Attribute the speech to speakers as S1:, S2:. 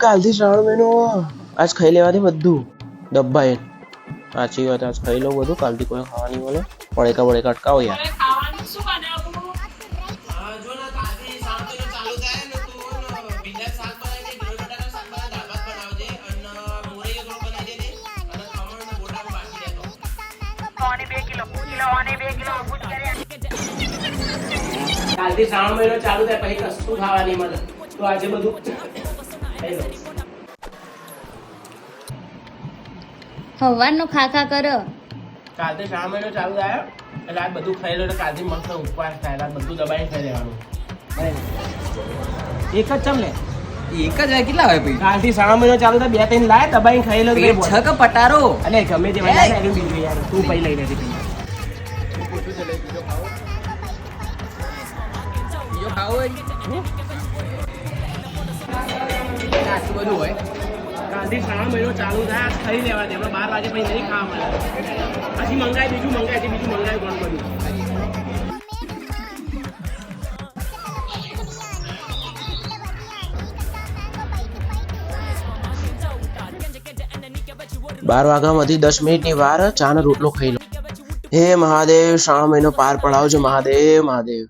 S1: કાલથી શ્રાવણ મહિનો આજ ખાઈ લેવાથી બધું દબ્બાઈ. સાચી વાત, આજ ખાઈ લઉં બધું, કાલથી કોઈ ખાવા નહીં મળે. પડેકા અટકાવો યાર. કાલથી શ્રાવણ મહિનો ચાલુ થાય પછી કશું ખાવા નહીં મળે, તો આજે બધું ખાઈ લઉં.
S2: હવારનો ખા કરો.
S1: કાલથી શ્રાવણ મહિનો ચાલુ થાય એટલે આ બધું ખાઈ લો એટલે કાલથી મસ્ત ઉપવાસ થાય, બધું દબાઈને ખાઈ લેવાનું. એક જ ચમ લે,
S3: એક જ કેટલા હોય ભાઈ?
S1: કાલથી શ્રાવણ મહિનો ચાલુ થાય, 2-3 લાય દબાઈને ખાઈ લો.
S3: પેટ છ કે પટારો
S1: અને ગમે તે વાય લાય બીજું યાર, તું પૈ લઈ લેજે બીજો.
S3: બીજો ખાવો હોય આટલું બધું હોય.
S1: કાલથી શ્રાવણ મહિનો ચાલુ થાય, આજ ખાઈ લેવા દે. 12 વાગે પછી નહીં ખાવા મળે. પછી મંગાય બીજું મંગાય ઘણું બધું. બાર વાગ્યામાંથી 10 મિનિટની વાર, ચા ને રોટલો ખાઈ લો. હે મહાદેવ, શ્રાવણ મહિનો પાર પડાવજો મહાદેવ.